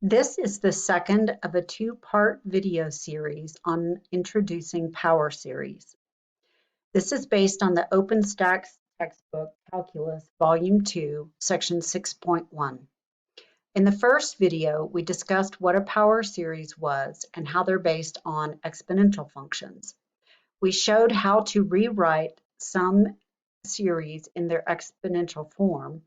This is the second of a two-part video series on introducing power series. This is based on the OpenStax textbook Calculus Volume 2, Section 6.1. In the first video, we discussed what a power series was and how they're based on exponential functions. We showed how to rewrite some series in their exponential form,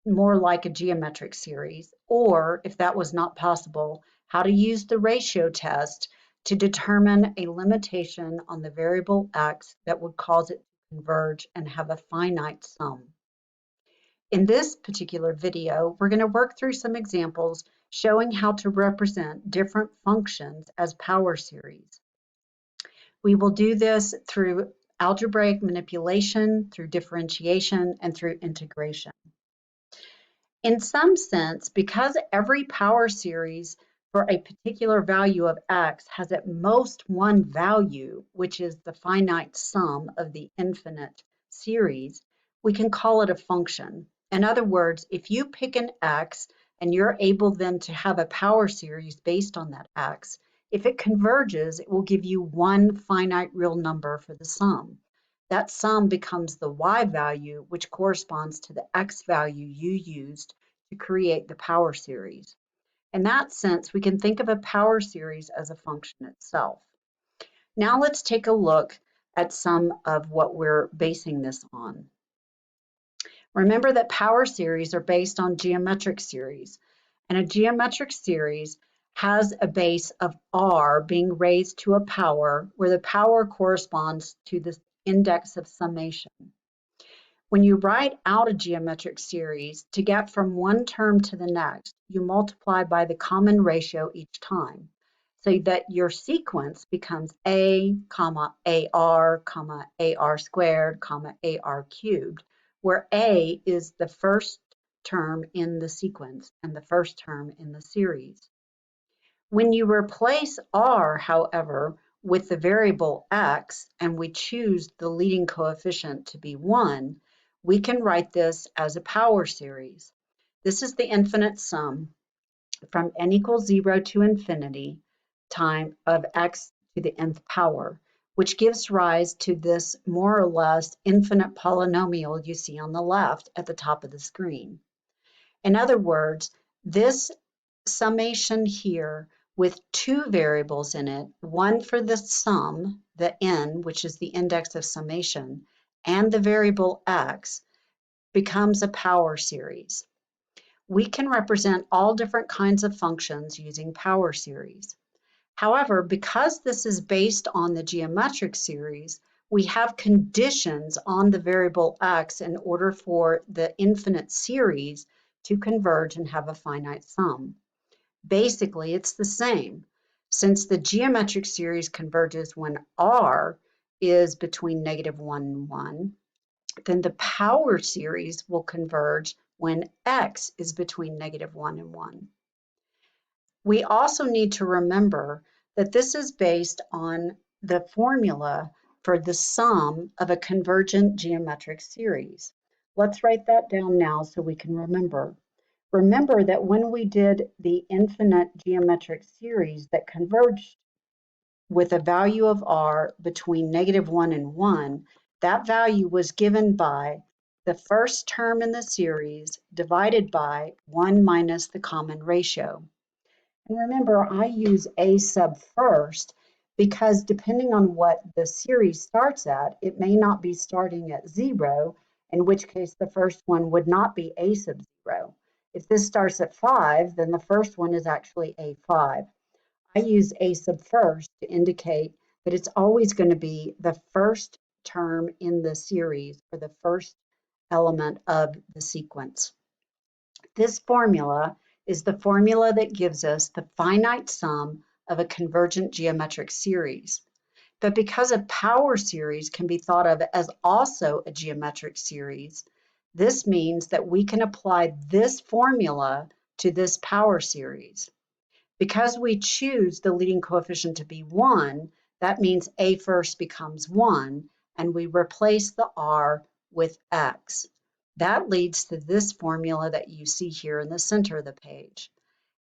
more like a geometric series, or if that was not possible, how to use the ratio test to determine a limitation on the variable x that would cause it to converge and have a finite sum. In this particular video, we're going to work through some examples showing how to represent different functions as power series. We will do this through algebraic manipulation, through differentiation, and through integration. In some sense, because every power series for a particular value of x has at most one value, which is the finite sum of the infinite series, we can call it a function. In other words, if you pick an x and you're able then to have a power series based on that x, if it converges, it will give you one finite real number for the sum. That sum becomes the y value, which corresponds to the x value you used to create the power series. In that sense, we can think of a power series as a function itself. Now let's take a look at some of what we're basing this on. Remember that power series are based on geometric series, and a geometric series has a base of r being raised to a power where the power corresponds to the index of summation. When you write out a geometric series, to get from one term to the next, you multiply by the common ratio each time, so that your sequence becomes a, ar, ar squared, ar cubed, where a is the first term in the sequence and the first term in the series. When you replace r, however, with the variable x, and we choose the leading coefficient to be 1, we can write this as a power series. This is the infinite sum from n equals 0 to infinity time of x to the nth power, which gives rise to this more or less infinite polynomial you see on the left at the top of the screen. In other words, this summation here with two variables in it, one for the sum, the n, which is the index of summation, and the variable x, becomes a power series. We can represent all different kinds of functions using power series. However, because this is based on the geometric series, we have conditions on the variable x in order for the infinite series to converge and have a finite sum. Basically, it's the same. Since the geometric series converges when r is between -1 and 1, then the power series will converge when x is between -1 and 1. We also need to remember that this is based on the formula for the sum of a convergent geometric series. Let's write that down now so we can remember. Remember that when we did the infinite geometric series that converged with a value of r between -1 and 1, that value was given by the first term in the series divided by 1 minus the common ratio. And remember, I use a sub first because depending on what the series starts at, it may not be starting at 0, in which case the first one would not be a sub 0. If this starts at 5, then the first one is actually a5. I use a sub first to indicate that it's always going to be the first term in the series or the first element of the sequence. This formula is the formula that gives us the finite sum of a convergent geometric series. But because a power series can be thought of as also a geometric series, this means that we can apply this formula to this power series. Because we choose the leading coefficient to be 1, that means a first becomes 1, and we replace the r with x. That leads to this formula that you see here in the center of the page.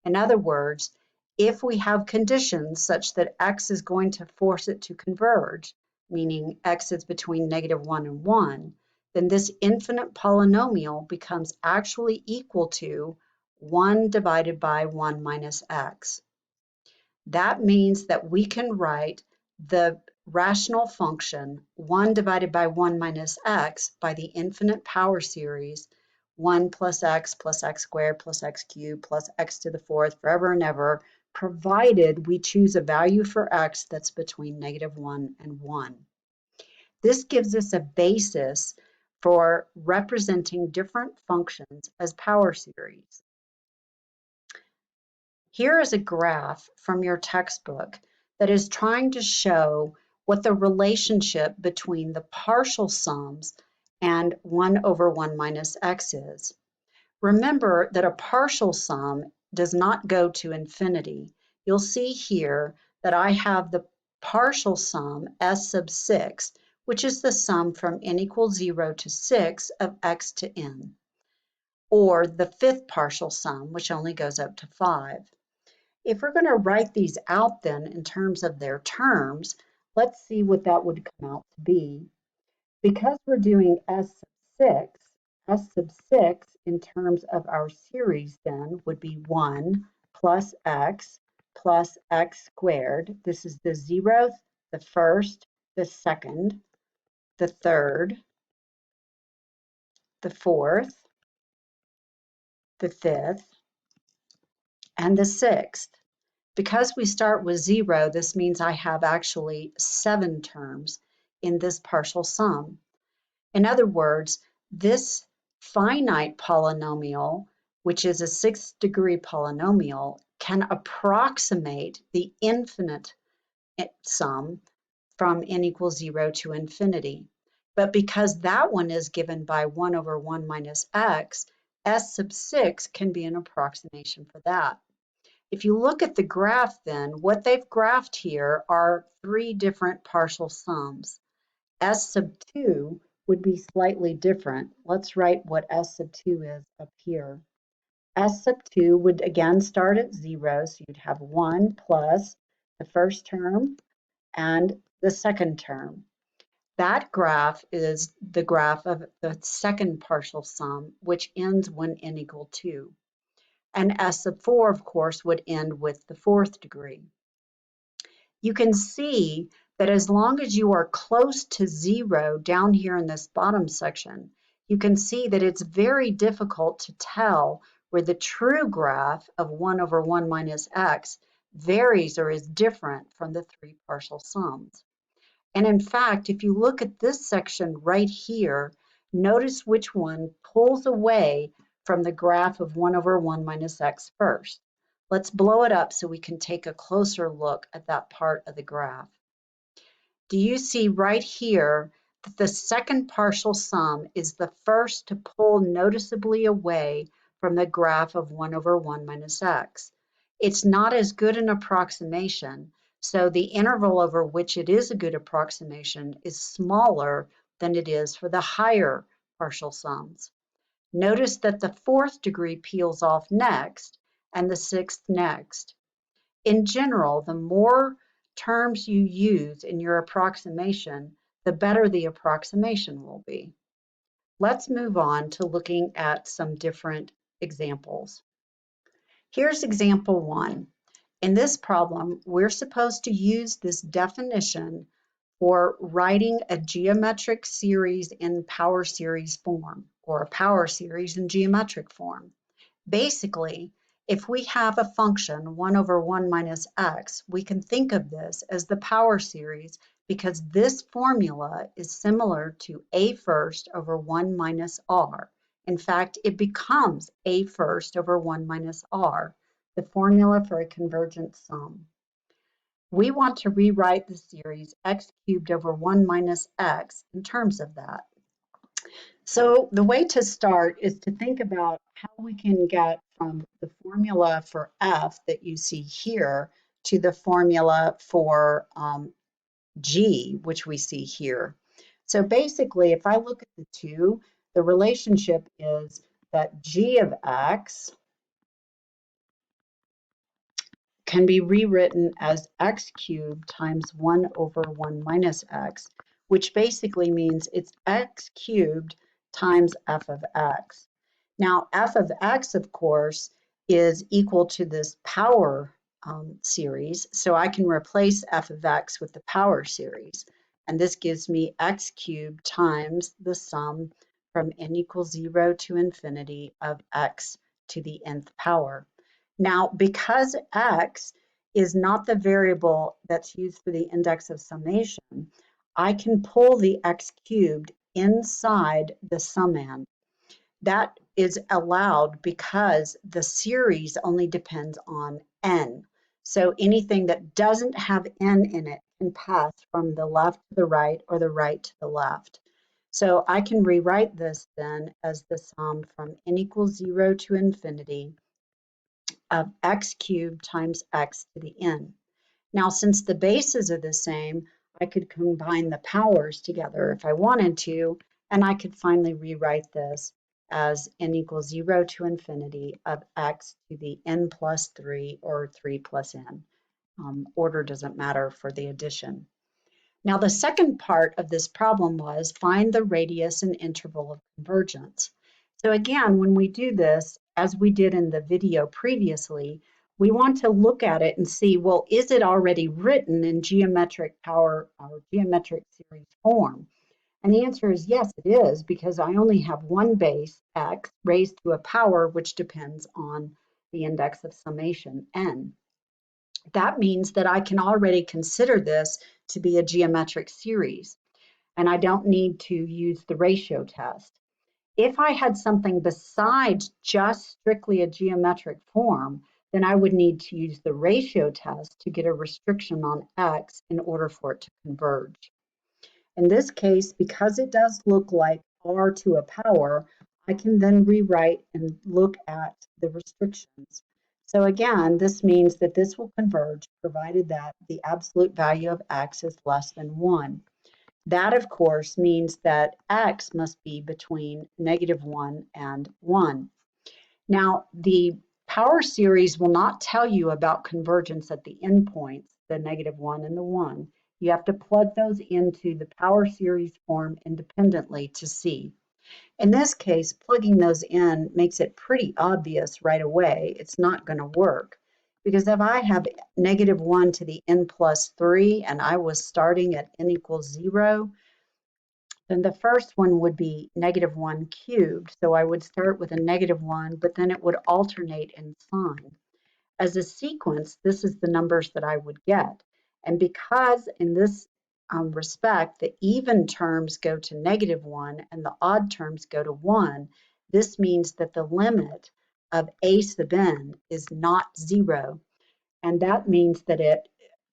In other words, if we have conditions such that x is going to force it to converge, meaning x is between -1 and 1, then this infinite polynomial becomes actually equal to 1 divided by 1 minus x. That means that we can write the rational function 1 divided by 1 minus x by the infinite power series 1 plus x squared plus x cubed plus x to the fourth forever and ever, provided we choose a value for x that's between -1 and 1. This gives us a basis for representing different functions as power series. Here is a graph from your textbook that is trying to show what the relationship between the partial sums and 1 over 1 minus x is. Remember that a partial sum does not go to infinity. You'll see here that I have the partial sum s sub 6, which is the sum from n equals 0 to 6 of x to n, or the fifth partial sum, which only goes up to 5. If we're going to write these out then in terms of their terms, let's see what that would come out to be. Because we're doing s sub 6 in terms of our series then would be 1 plus x squared. This is the 0th, the first, the second, the third, the fourth, the fifth, and the sixth. Because we start with 0, this means I have actually 7 terms in this partial sum. In other words, this finite polynomial, which is a 6th degree polynomial, can approximate the infinite sum from n equals 0 to infinity. But because that one is given by 1 over 1 minus x, s sub 6 can be an approximation for that. If you look at the graph then, what they've graphed here are 3 different partial sums. S sub 2 would be slightly different. Let's write what S sub 2 is up here. S sub 2 would again start at 0, so you'd have 1 plus the first term and the second term. That graph is the graph of the second partial sum, which ends when n equals 2. And S sub 4, of course, would end with the 4th degree. You can see that as long as you are close to 0 down here in this bottom section, you can see that it's very difficult to tell where the true graph of 1 over 1 minus x varies or is different from the 3 partial sums. And in fact, if you look at this section right here, notice which one pulls away from the graph of 1 over 1 minus x first. Let's blow it up so we can take a closer look at that part of the graph. Do you see right here that the second partial sum is the first to pull noticeably away from the graph of 1 over 1 minus x? It's not as good an approximation, so the interval over which it is a good approximation is smaller than it is for the higher partial sums. Notice that the 4th degree peels off next and the 6th next. In general, the more terms you use in your approximation, the better the approximation will be. Let's move on to looking at some different examples. Here's example 1. In this problem, we're supposed to use this definition for writing a geometric series in power series form, or a power series in geometric form. Basically, if we have a function 1 over 1 minus x, we can think of this as the power series because this formula is similar to a first over 1 minus r. In fact, it becomes a first over 1 minus r, the formula for a convergent sum. We want to rewrite the series x cubed over 1 minus x in terms of that. So the way to start is to think about how we can get from the formula for f that you see here to the formula for g, which we see here. So basically, if I look at the two, the relationship is that g of x can be rewritten as x cubed times 1 over 1 minus x, which basically means it's x cubed times f of x. Now, f of x, of course, is equal to this power series, so I can replace f of x with the power series. And this gives me x cubed times the sum from n equals 0 to infinity of x to the nth power. Now, because x is not the variable that's used for the index of summation, I can pull the x cubed inside the summand. That is allowed because the series only depends on n. So anything that doesn't have n in it can pass from the left to the right or the right to the left. So I can rewrite this then as the sum from n equals 0 to infinity of x cubed times x to the n. Now, since the bases are the same, I could combine the powers together if I wanted to, and I could finally rewrite this as n equals 0 to infinity of x to the n plus 3 or 3 plus n. Order doesn't matter for the addition. Now, the second part of this problem was find the radius and interval of convergence. So again, when we do this, as we did in the video previously, we want to look at it and see, well, is it already written in geometric power or geometric series form? And the answer is yes, it is, because I only have one base, x, raised to a power, which depends on the index of summation, n. That means that I can already consider this to be a geometric series, and I don't need to use the ratio test. If I had something besides just strictly a geometric form, then I would need to use the ratio test to get a restriction on x in order for it to converge. In this case, because it does look like r to a power, I can then rewrite and look at the restrictions. So again, this means that this will converge provided that the absolute value of x is less than 1. That, of course, means that x must be between -1 and 1. Now, the power series will not tell you about convergence at the endpoints, the -1 and the 1. You have to plug those into the power series form independently to see. In this case, plugging those in makes it pretty obvious right away it's not going to work. Because if I have -1 to the n plus 3 and I was starting at n equals 0, then the first one would be -1 cubed. So I would start with a -1, but then it would alternate in sign. As a sequence, this is the numbers that I would get. And because in this respect, the even terms go to -1 and the odd terms go to 1, this means that the limit of a sub n is not 0. And that means that it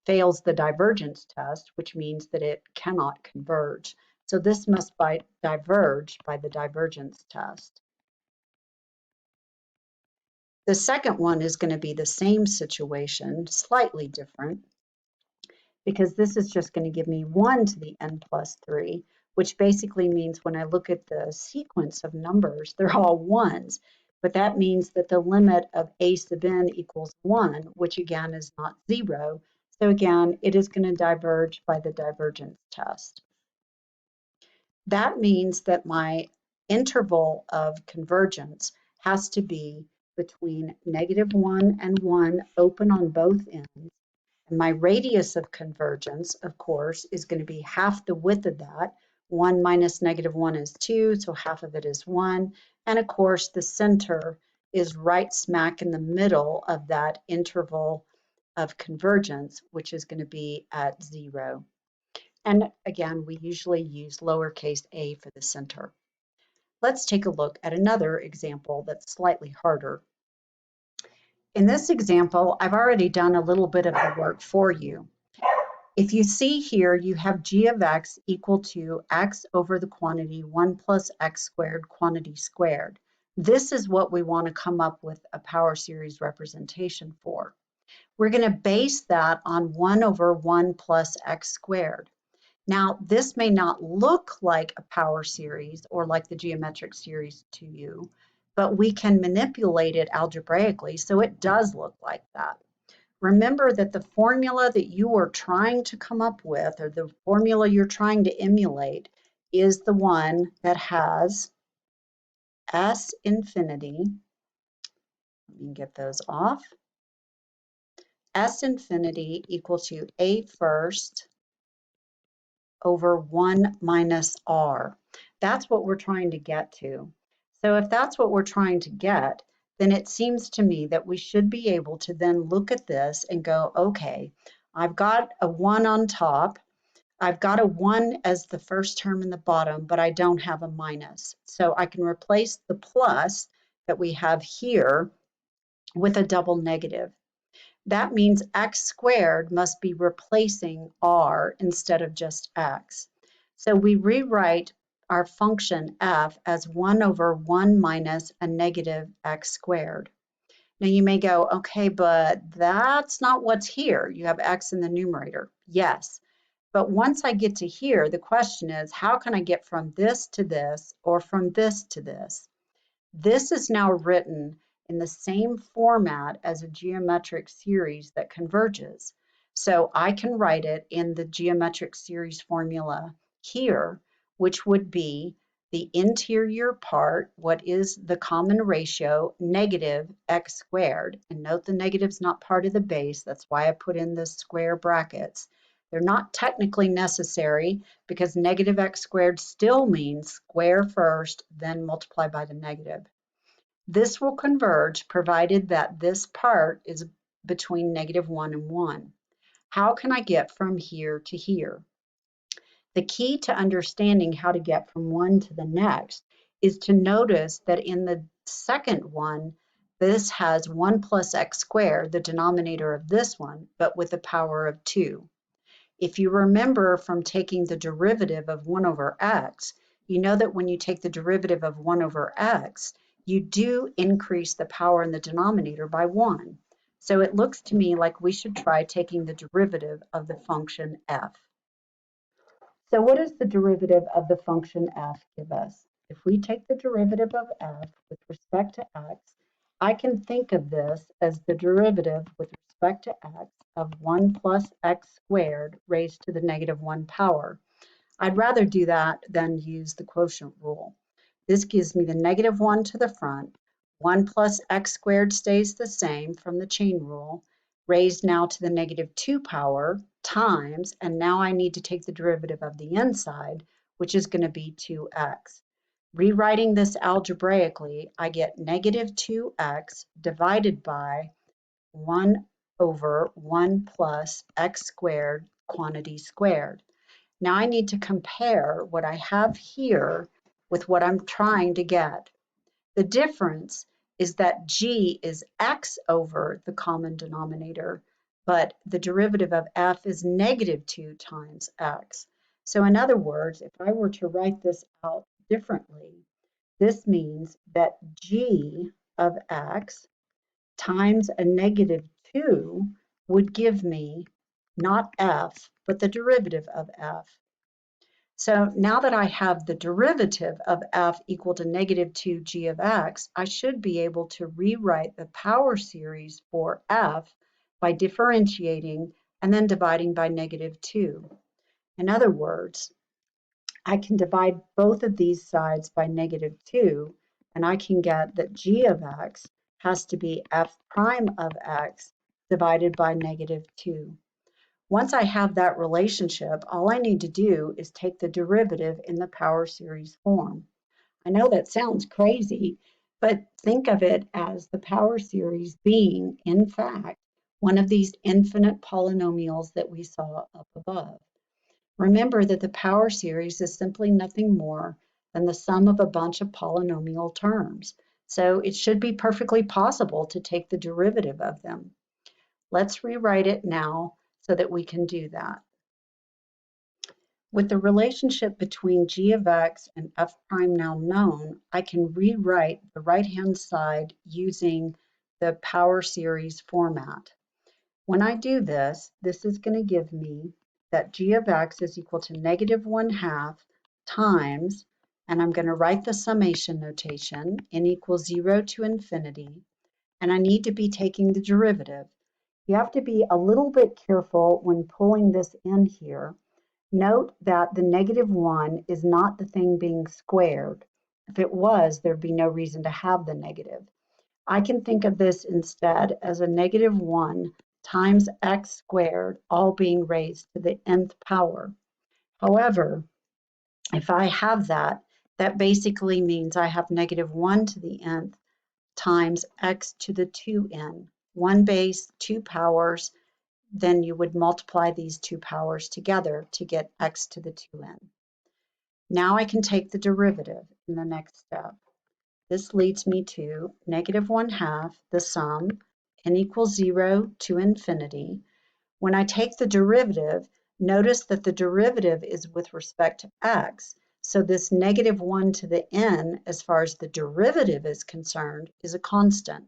fails the divergence test, which means that it cannot converge. So this must diverge by the divergence test. The second one is going to be the same situation, slightly different, because this is just going to give me 1 to the n plus 3, which basically means when I look at the sequence of numbers, they're all ones. But that means that the limit of a sub n equals 1, which again is not 0. So again, it is going to diverge by the divergence test. That means that my interval of convergence has to be between -1 and 1, open on both ends. And my radius of convergence, of course, is going to be half the width of that. 1 minus -1 is 2, so half of it is 1. And of course, the center is right smack in the middle of that interval of convergence, which is going to be at 0. And again, we usually use lowercase a for the center. Let's take a look at another example that's slightly harder. In this example, I've already done a little bit of the work for you. If you see here, you have g of x equal to x over the quantity 1 plus x squared quantity squared. This is what we want to come up with a power series representation for. We're going to base that on 1 over 1 plus x squared. Now, this may not look like a power series or like the geometric series to you, but we can manipulate it algebraically so it does look like that. remember that the formula that you are trying to come up with, or the formula you're trying to emulate, is the one that has S infinity. Let me get those off. S infinity equal to A first over 1 minus R. That's what we're trying to get to. So if that's what we're trying to get, then it seems to me that we should be able to then look at this and go, okay, I've got a 1 on top. I've got a 1 as the first term in the bottom, but I don't have a minus. So I can replace the plus that we have here with a double negative. That means x squared must be replacing r instead of just x. So we rewrite our function f as 1 over 1 minus a negative x squared. Now you may go, okay, but that's not what's here. You have x in the numerator. Yes, but once I get to here, the question is, how can I get from this to this or from this to this? This is now written in the same format as a geometric series that converges. So I can write it in the geometric series formula here, which would be the interior part, what is the common ratio, negative x squared. And note the negative's not part of the base. That's why I put in the square brackets. They're not technically necessary because negative x squared still means square first, then multiply by the negative. This will converge provided that this part is between -1 and 1. How can I get from here to here? The key to understanding how to get from one to the next is to notice that in the second one, this has 1 plus x squared, the denominator of this one, but with the power of 2. If you remember from taking the derivative of 1 over x, you know that when you take the derivative of 1 over x, you do increase the power in the denominator by 1. So it looks to me like we should try taking the derivative of the function f. So what does the derivative of the function f give us? If we take the derivative of f with respect to x, I can think of this as the derivative with respect to x of 1 plus x squared raised to the -1 power. I'd rather do that than use the quotient rule. This gives me the -1 to the front. 1 plus x squared stays the same from the chain rule, raised now to the -2 power times, and now I need to take the derivative of the inside, which is going to be 2x. Rewriting this algebraically, I get -2x divided by 1 over 1 plus x squared quantity squared. Now I need to compare what I have here with what I'm trying to get. The difference is that g is x over the common denominator, but the derivative of f is -2 times x. So in other words, if I were to write this out differently, this means that g of x times a -2 would give me not f, but the derivative of f. So now that I have the derivative of f equal to -2g of x, I should be able to rewrite the power series for f by differentiating and then dividing by -2. In other words, I can divide both of these sides by -2, and I can get that g of x has to be f prime of x divided by -2. Once I have that relationship, all I need to do is take the derivative in the power series form. I know that sounds crazy, but think of it as the power series being, in fact, one of these infinite polynomials that we saw up above. Remember that the power series is simply nothing more than the sum of a bunch of polynomial terms. So it should be perfectly possible to take the derivative of them. Let's rewrite it now so that we can do that. With the relationship between g of x and f prime now known, I can rewrite the right-hand side using the power series format. When I do this, this is going to give me that g of x is equal to -1/2 times, and I'm going to write the summation notation, n equals 0 to infinity, and I need to be taking the derivative. You have to be a little bit careful when pulling this in here. Note that the -1 is not the thing being squared. If it was, there'd be no reason to have the negative. I can think of this instead as a -1 times x squared, all being raised to the nth power. However, if I have that, that basically means I have -1 to the nth times x to the 2n. One base, two powers, then you would multiply these two powers together to get x to the 2n. Now I can take the derivative in the next step. This leads me to -1/2 the sum, n equals 0 to infinity. When I take the derivative, notice that the derivative is with respect to x, so this -1 to the n, as far as the derivative is concerned, is a constant.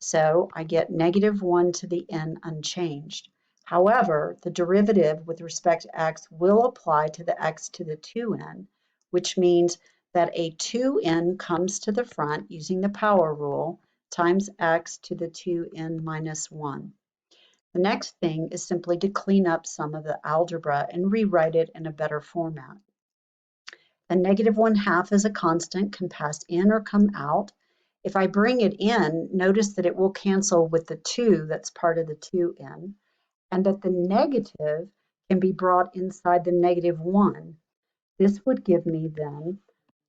So I get -1 to the n unchanged. However, the derivative with respect to x will apply to the x to the 2n, which means that a 2n comes to the front using the power rule times x to the 2n minus 1. The next thing is simply to clean up some of the algebra and rewrite it in a better format. The -1/2 is a constant, can pass in or come out. If I bring it in, notice that it will cancel with the 2 that's part of the 2n, and that the negative can be brought inside the -1. This would give me then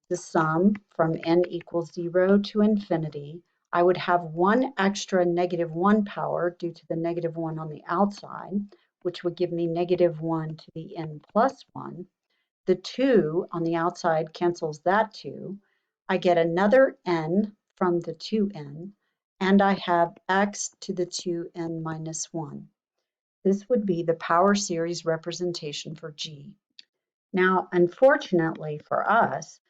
the sum from n equals 0 to infinity. I would have one extra -1 power due to the -1 on the outside, which would give me -1 to the n plus 1. The 2 on the outside cancels that 2. I get another n from the 2n, and I have x to the 2n minus 1. This would be the power series representation for G. Now, unfortunately for us,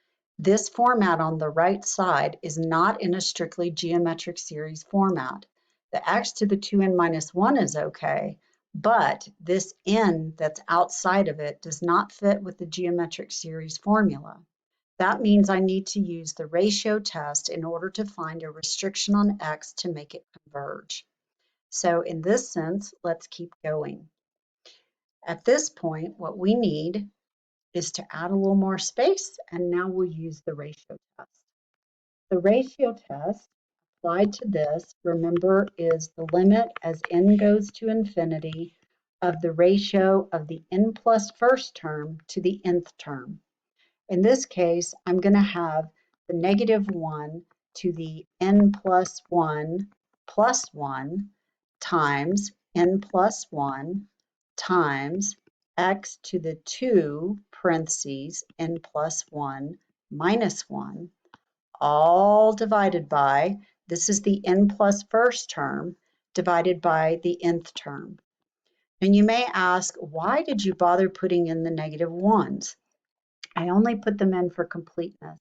this format on the right side is not in a strictly geometric series format. The x to the 2n minus 1 is okay, but this n that's outside of it does not fit with the geometric series formula. That means I need to use the ratio test in order to find a restriction on x to make it converge. So in this sense, let's keep going. At this point, what we need is to add a little more space, and now we'll use the ratio test. The ratio test applied to this, remember, is the limit as n goes to infinity of the ratio of the n plus first term to the nth term. In this case, I'm going to have the -1 to the n plus 1 times n plus 1 times x to the 2 parentheses n plus 1 minus 1, all divided by, this is the n plus first term, divided by the nth term. And you may ask, why did you bother putting in the -1s? I only put them in for completeness.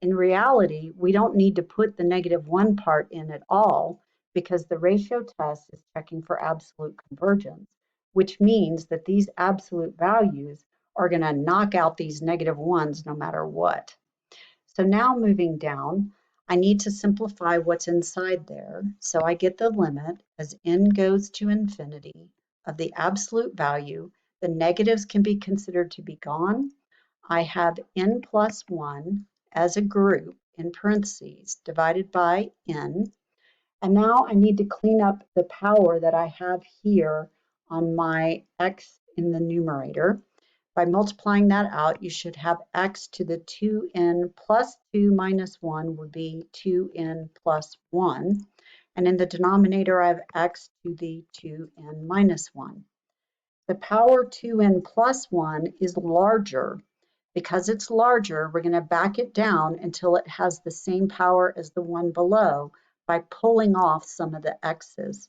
In reality, we don't need to put the -1 part in at all because the ratio test is checking for absolute convergence, which means that these absolute values are going to knock out these -1s no matter what. So now moving down, I need to simplify what's inside there. So I get the limit as n goes to infinity of the absolute value. The negatives can be considered to be gone. I have n plus 1 as a group in parentheses divided by n. And now I need to clean up the power that I have here on my x in the numerator. By multiplying that out, you should have x to the 2n plus 2 minus 1 would be 2n plus 1. And in the denominator, I have x to the 2n minus 1. The power 2n plus 1 is larger. Because it's larger, we're going to back it down until it has the same power as the one below by pulling off some of the x's.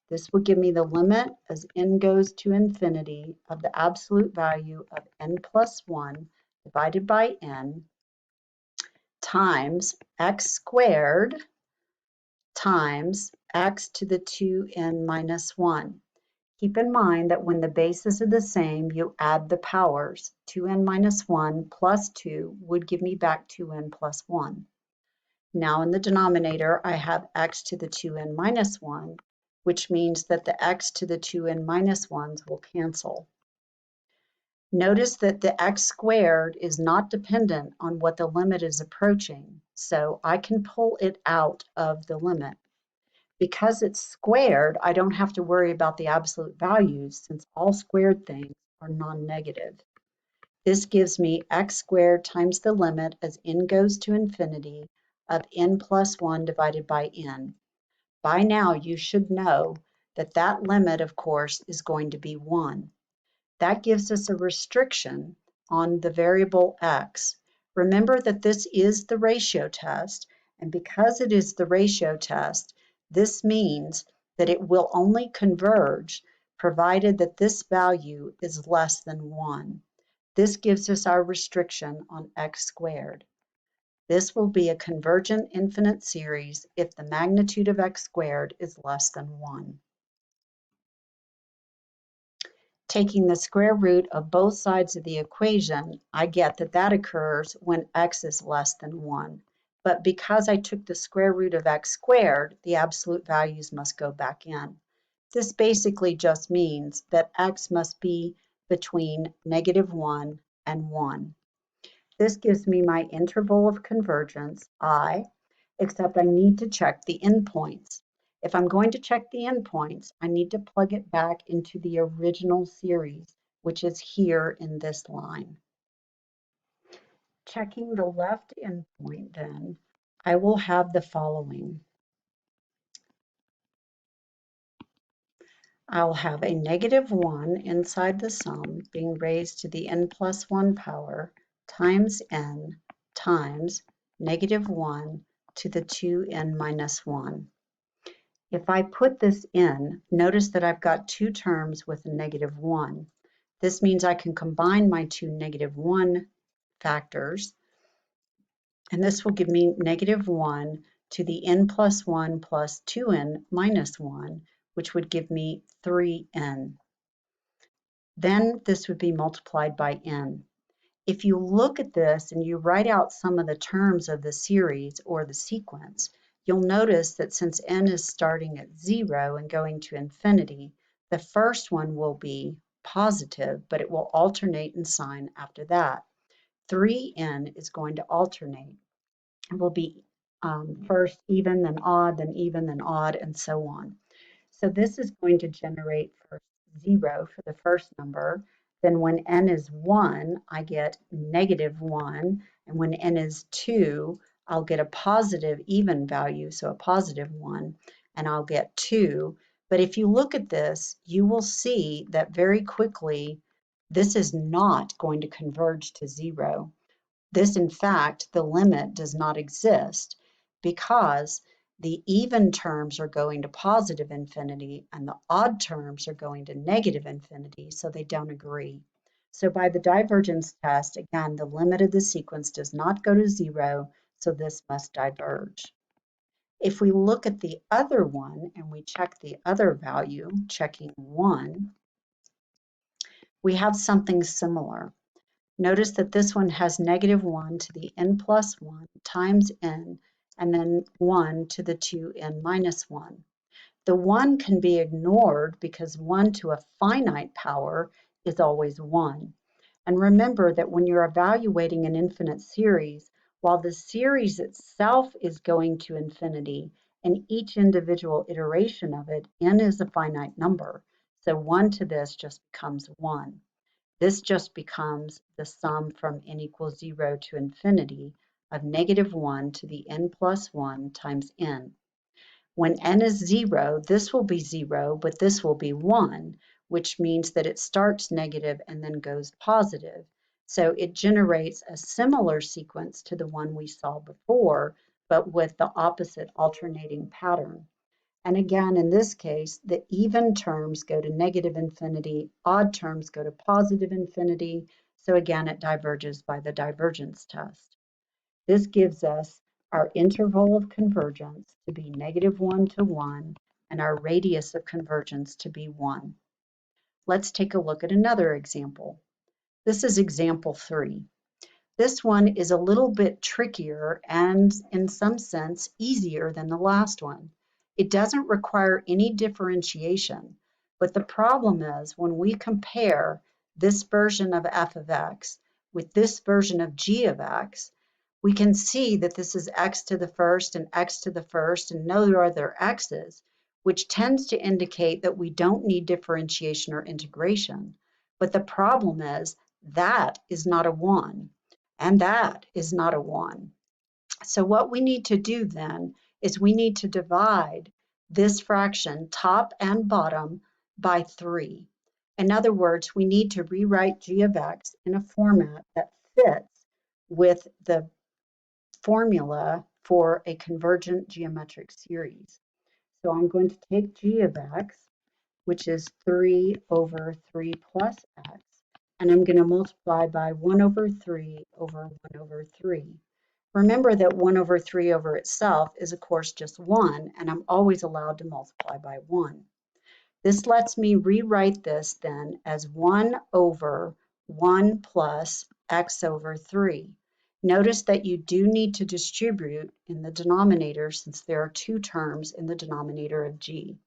This will give me the limit as n goes to infinity of the absolute value of n plus 1 divided by n times x squared times x to the 2n minus 1. Keep in mind that when the bases are the same, you add the powers. 2n minus 1 plus 2 would give me back 2n plus 1. Now in the denominator, I have x to the 2n minus 1, which means that the x to the 2n minus 1s will cancel. Notice that the x squared is not dependent on what the limit is approaching, so I can pull it out of the limit. Because it's squared, I don't have to worry about the absolute values since all squared things are non-negative. This gives me x squared times the limit as n goes to infinity of n plus 1 divided by n. By now, you should know that that limit, of course, is going to be 1. That gives us a restriction on the variable x. Remember that this is the ratio test, and because it is the ratio test, this means that it will only converge provided that this value is less than 1. This gives us our restriction on x squared. This will be a convergent infinite series if the magnitude of x squared is less than 1. Taking the square root of both sides of the equation, I get that that occurs when x is less than 1. But because I took the square root of x squared, the absolute values must go back in. This basically just means that x must be between -1 and 1. This gives me my interval of convergence, I, except I need to check the endpoints. If I'm going to check the endpoints, I need to plug it back into the original series, which is here in this line. Checking the left endpoint then, I will have the following. I'll have a -1 inside the sum being raised to the n plus 1 power times n times -1 to the 2n minus 1. If I put this in, notice that I've got two terms with a -1. This means I can combine my two -1 factors, and this will give me -1 to the n plus 1 plus 2n minus 1, which would give me 3n. Then this would be multiplied by n. If you look at this and you write out some of the terms of the series or the sequence, you'll notice that since n is starting at 0 and going to infinity, the first one will be positive, but it will alternate in sign after that. 3n is going to alternate. It will be first even, then odd, then even, then odd, and so on. So this is going to generate first 0 for the first number. Then when n is 1, I get -1. And when n is 2, I'll get a positive even value, so a positive 1, and I'll get 2. But if you look at this, you will see that very quickly, this is not going to converge to 0. This, in fact, the limit does not exist because the even terms are going to positive infinity and the odd terms are going to negative infinity, so they don't agree. So by the divergence test, again, the limit of the sequence does not go to 0, so this must diverge. If we look at the other one and we check the other value, checking 1, we have something similar. Notice that this one has -1 to the n plus 1 times n, and then 1 to the 2n minus 1. The 1 can be ignored because 1 to a finite power is always 1. And remember that when you're evaluating an infinite series, while the series itself is going to infinity, in each individual iteration of it, n is a finite number. So 1 to this just becomes 1. This just becomes the sum from n equals 0 to infinity of -1 to the n plus 1 times n. When n is 0, this will be 0, but this will be 1, which means that it starts negative and then goes positive. So it generates a similar sequence to the one we saw before, but with the opposite alternating pattern. And again, in this case, the even terms go to negative infinity, odd terms go to positive infinity. So again, it diverges by the divergence test. This gives us our interval of convergence to be -1 to 1 and our radius of convergence to be 1. Let's take a look at another example. This is example 3. This one is a little bit trickier and in some sense easier than the last one. It doesn't require any differentiation, but the problem is when we compare this version of f of x with this version of g of x, we can see that this is x to the first and x to the first and no other x's, which tends to indicate that we don't need differentiation or integration. But the problem is that is not a 1, and that is not a 1. So what we need to do then is we need to divide this fraction, top and bottom, by 3. In other words, we need to rewrite g of x in a format that fits with the formula for a convergent geometric series. So I'm going to take g of x, which is 3 over 3 plus x, and I'm going to multiply by 1 over 3 over 1 over 3. Remember that 1 over 3 over itself is, of course, just 1, and I'm always allowed to multiply by 1. This lets me rewrite this then as 1 over 1 plus x over 3. Notice that you do need to distribute in the denominator since there are 2 terms in the denominator of g.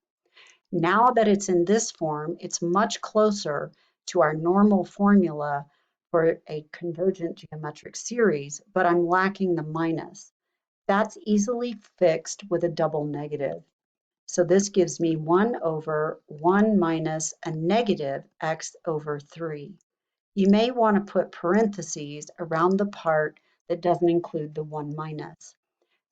Now that it's in this form, it's much closer to our normal formula for a convergent geometric series, but I'm lacking the minus. That's easily fixed with a double negative. So this gives me 1 over 1 minus a negative x over 3. You may want to put parentheses around the part that doesn't include the 1 minus.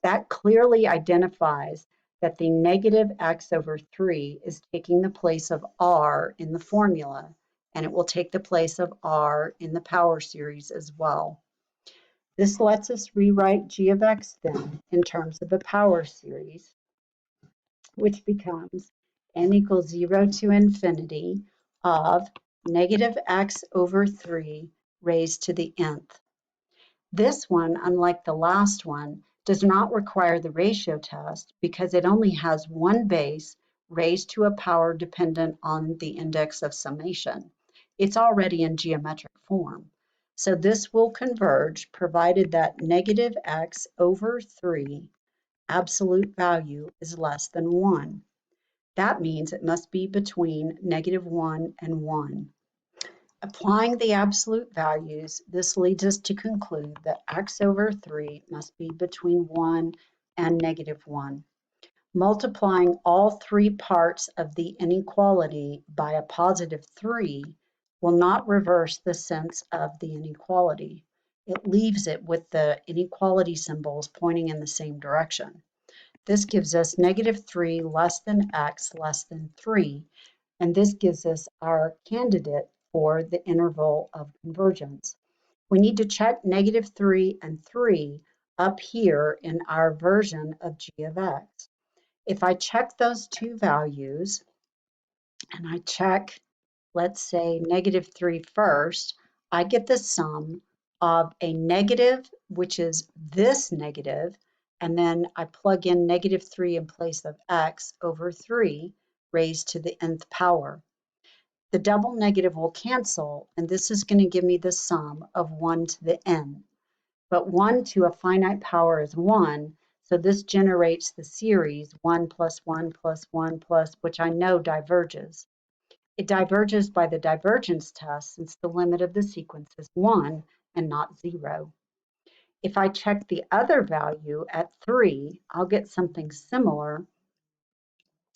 That clearly identifies that the negative x over 3 is taking the place of r in the formula, and it will take the place of r in the power series as well. This lets us rewrite g of x then in terms of a power series, which becomes n equals 0 to infinity of negative x over 3 raised to the nth. This one, unlike the last one, does not require the ratio test because it only has one base raised to a power dependent on the index of summation. It's already in geometric form. So this will converge provided that negative x over 3 absolute value is less than 1. That means it must be between negative 1 and 1. Applying the absolute values, this leads us to conclude that x over 3 must be between 1 and negative 1. Multiplying all 3 parts of the inequality by a positive 3 will not reverse the sense of the inequality. It leaves it with the inequality symbols pointing in the same direction. This gives us negative 3 less than x less than 3, and this gives us our candidate for the interval of convergence. We need to check negative 3 and 3 up here in our version of g of x. If I check those two values, and I check, let's say, negative 3 first, I get the sum of a negative, which is this negative, and then I plug in negative 3 in place of x over 3 raised to the nth power. The double negative will cancel, and this is going to give me the sum of 1 to the n. But 1 to a finite power is 1, so this generates the series 1 plus 1 plus 1 plus, which I know diverges. It diverges by the divergence test since the limit of the sequence is 1 and not 0. If I check the other value at 3, I'll get something similar.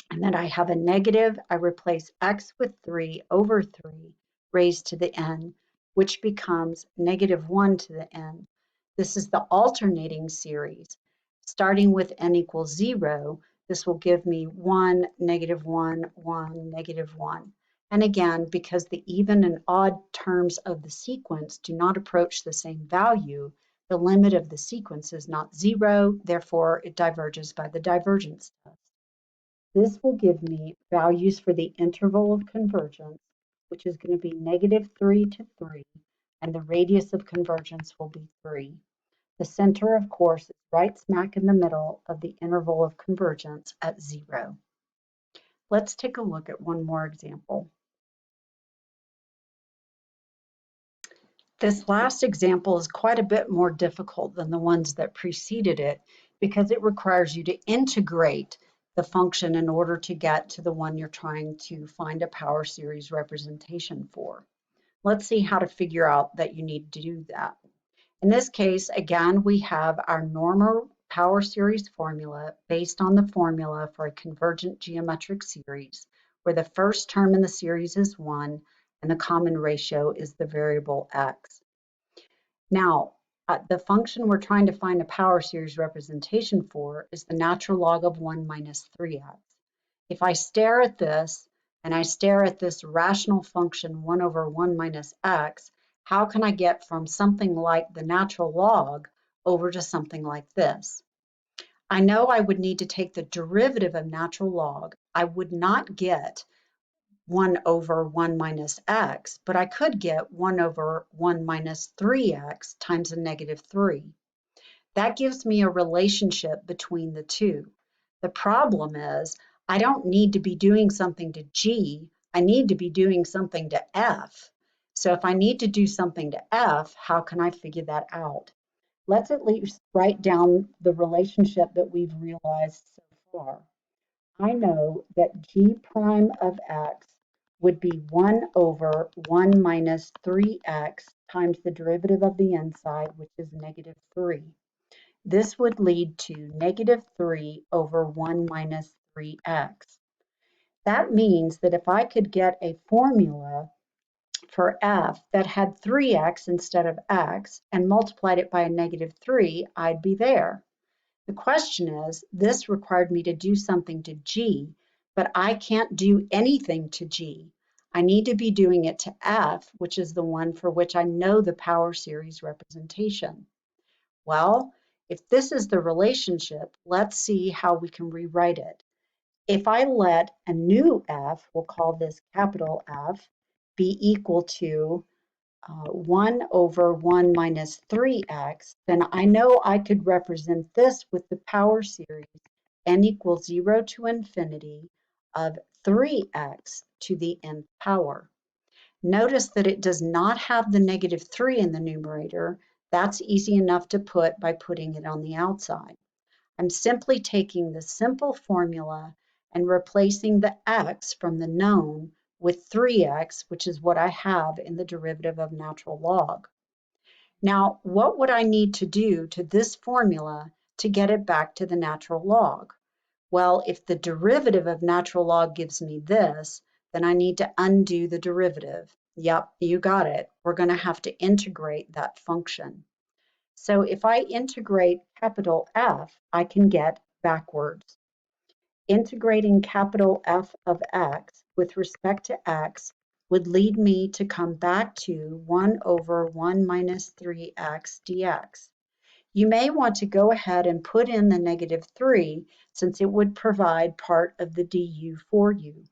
And then I have a negative, I replace x with 3 over 3 raised to the n, which becomes negative 1 to the n. This is the alternating series. Starting with n equals 0, this will give me 1, negative 1, 1, negative 1. And again, because the even and odd terms of the sequence do not approach the same value, the limit of the sequence is not 0, therefore it diverges by the divergence test. This will give me values for the interval of convergence, which is going to be negative 3 to 3, and the radius of convergence will be 3. The center, of course, is right smack in the middle of the interval of convergence at 0. Let's take a look at one more example. This last example is quite a bit more difficult than the ones that preceded it because it requires you to integrate the function in order to get to the one you're trying to find a power series representation for. Let's see how to figure out that you need to do that. In this case, again, we have our normal power series formula based on the formula for a convergent geometric series, where the first term in the series is 1 and the common ratio is the variable x. Now, the function we're trying to find a power series representation for is the natural log of 1 minus 3x. If I stare at this, and I stare at this rational function 1 over 1 minus x, how can I get from something like the natural log over to something like this? I know I would need to take the derivative of natural log. I would not get 1 over 1 minus x, but I could get 1 over 1 minus 3x times a negative 3. That gives me a relationship between the two. The problem is I don't need to be doing something to g, I need to be doing something to f. So if I need to do something to f, how can I figure that out? Let's at least write down the relationship that we've realized so far. I know that g prime of x would be 1 over 1 minus 3x times the derivative of the inside, which is negative 3. This would lead to negative 3 over 1 minus 3x. That means that if I could get a formula for f that had 3x instead of x and multiplied it by a negative 3, I'd be there. The question is, this required me to do something to g, but I can't do anything to g. I need to be doing it to f, which is the one for which I know the power series representation. Well, if this is the relationship, let's see how we can rewrite it. If I let a new f, we'll call this capital F, be equal to 1 over 1 minus 3x, then I know I could represent this with the power series n equals 0 to infinity of 3x to the nth power. Notice that it does not have the negative 3 in the numerator. That's easy enough to put by putting it on the outside. I'm simply taking the simple formula and replacing the x from the known with 3x, which is what I have in the derivative of natural log. Now, what would I need to do to this formula to get it back to the natural log? Well, if the derivative of natural log gives me this, then I need to undo the derivative. Yep, you got it. We're going to have to integrate that function. So if I integrate capital F, I can get backwards. Integrating capital F of x with respect to x would lead me to come back to 1 over 1 minus 3x dx. You may want to go ahead and put in the negative 3 since it would provide part of the du for you.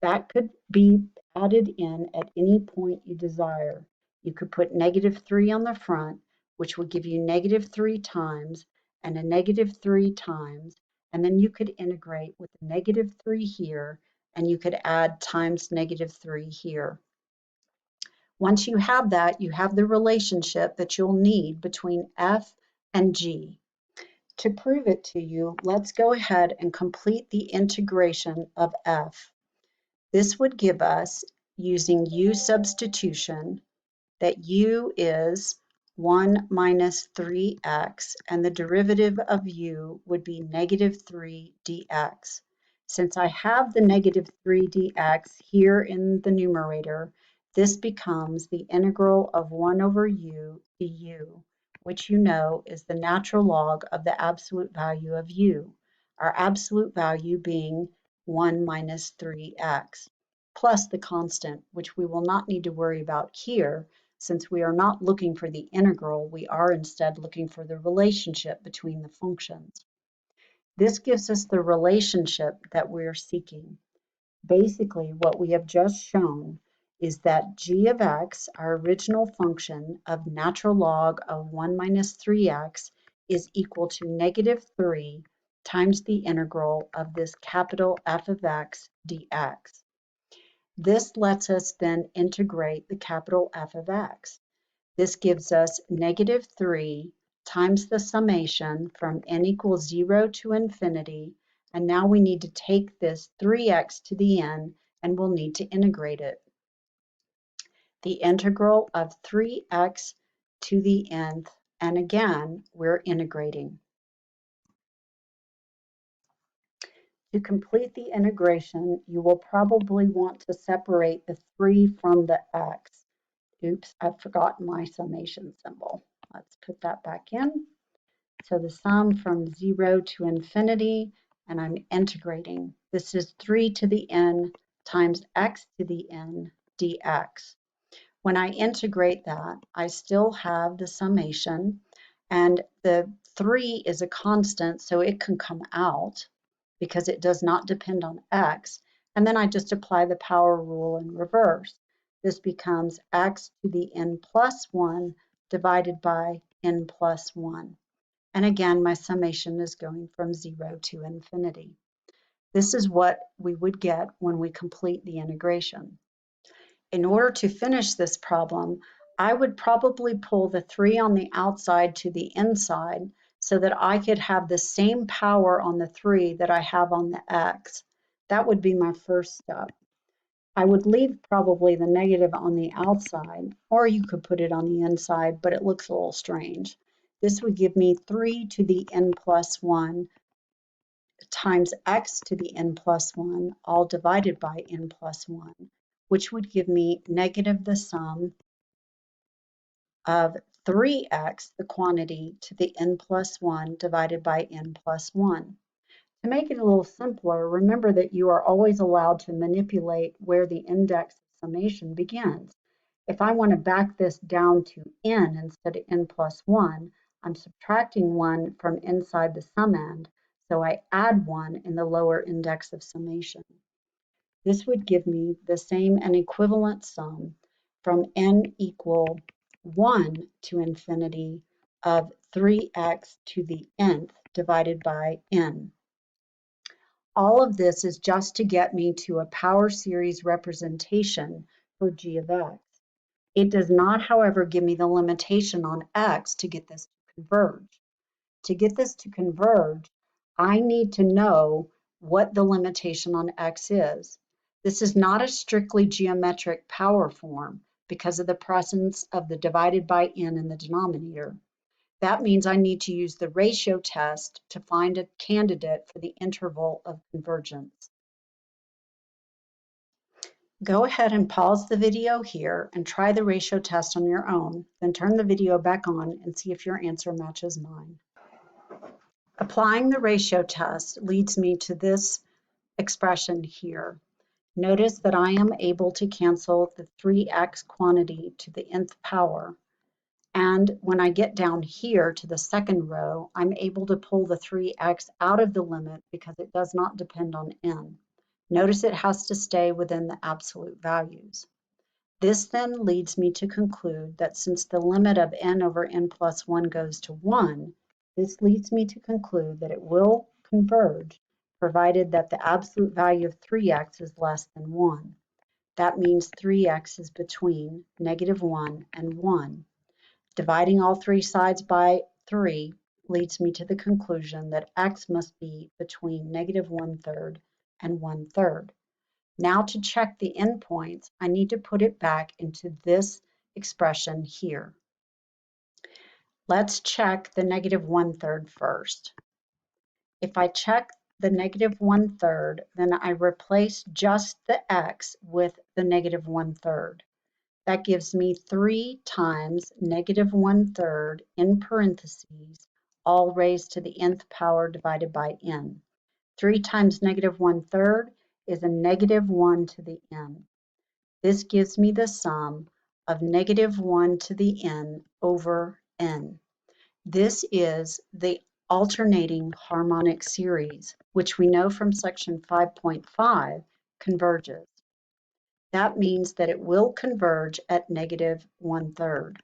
That could be added in at any point you desire. You could put negative 3 on the front, which would give you negative 3 times and a negative 3 times, and then you could integrate with the negative 3 here, and you could add times negative 3 here. Once you have that, you have the relationship that you'll need between f and g. To prove it to you, let's go ahead and complete the integration of f. This would give us, using u substitution, that u is 1 minus 3x, and the derivative of u would be negative 3 dx. Since I have the negative 3 dx here in the numerator, this becomes the integral of 1 over u du, which you know is the natural log of the absolute value of u, our absolute value being 1 minus 3x, plus the constant, which we will not need to worry about here, since we are not looking for the integral, we are instead looking for the relationship between the functions. This gives us the relationship that we're seeking. Basically, what we have just shown is that g of x, our original function of natural log of 1 minus 3x, is equal to negative 3 times the integral of this capital F of x dx. This lets us then integrate the capital F of x. This gives us negative 3 times the summation from n equals 0 to infinity And now we need to take this 3x to the n, and we'll need to integrate it. The integral of 3x to the nth, and again, we're integrating. To complete the integration, you will probably want to separate the 3 from the x. Oops, I've forgotten my summation symbol. Let's put that back in. So the sum from 0 to infinity, and I'm integrating. This is 3 to the n times x to the n dx. When I integrate that, I still have the summation, and the 3 is a constant, so it can come out because it does not depend on x. And then I just apply the power rule in reverse. This becomes x to the n plus 1 divided by n plus 1. And again, my summation is going from 0 to infinity. This is what we would get when we complete the integration. In order to finish this problem, I would probably pull the 3 on the outside to the inside so that I could have the same power on the 3 that I have on the x. That would be my first step. I would leave probably the negative on the outside, or you could put it on the inside, but it looks a little strange. This would give me 3 to the n plus 1 times x to the n plus 1, all divided by n plus 1, which would give me negative the sum of 3x, the quantity, to the n plus 1 divided by n plus 1. To make it a little simpler, remember that you are always allowed to manipulate where the index of summation begins. If I want to back this down to n instead of n plus 1, I'm subtracting 1 from inside the sum end, so I add 1 in the lower index of summation. This would give me the same and equivalent sum from n equal 1 to infinity of 3x to the nth divided by n. All of this is just to get me to a power series representation for g of x. It does not, however, give me the limitation on x to get this to converge. To get this to converge, I need to know what the limitation on x is. This is not a strictly geometric power form because of the presence of the divided by n in the denominator. That means I need to use the ratio test to find a candidate for the interval of convergence. Go ahead and pause the video here and try the ratio test on your own, then turn the video back on and see if your answer matches mine. Applying the ratio test leads me to this expression here. Notice that I am able to cancel the 3x quantity to the nth power. And when I get down here to the second row, I'm able to pull the 3x out of the limit because it does not depend on n. Notice it has to stay within the absolute values. This then leads me to conclude that since the limit of n over n plus 1 goes to 1, this leads me to conclude that it will converge provided that the absolute value of 3x is less than 1. That means 3x is between -1 and 1. Dividing all three sides by 3 leads me to the conclusion that x must be between -1/3 and 1/3. Now to check the endpoints, I need to put it back into this expression here. Let's check the -1/3 first. If I check the -1/3, then I replace just the x with the -1/3. That gives me 3 times -1/3 in parentheses, all raised to the nth power divided by n. 3 times -1/3 is a -1 to the n. This gives me the sum of -1 to the n over n. This is the alternating harmonic series, which we know from section 5.5 converges. That means that it will converge at -1/3.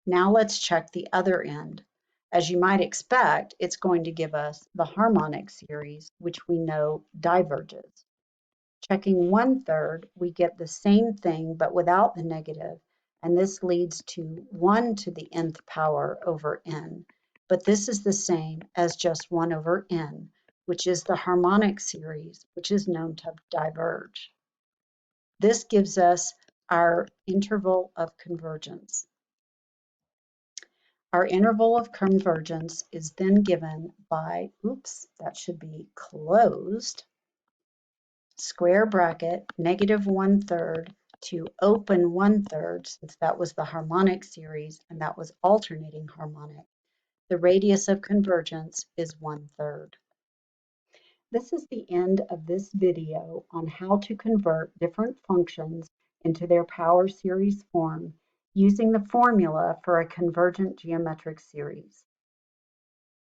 Now let's check the other end. As you might expect, it's going to give us the harmonic series, which we know diverges. Checking 1/3, we get the same thing but without the negative, and this leads to 1 to the nth power over n. but this is the same as just 1 over n, which is the harmonic series, which is known to diverge. This gives us our interval of convergence. Our interval of convergence is then given by, that should be closed, square bracket, -1/3 to open 1/3, since that was the harmonic series and that was alternating harmonic. The radius of convergence is 1/3. This is the end of this video on how to convert different functions into their power series form using the formula for a convergent geometric series.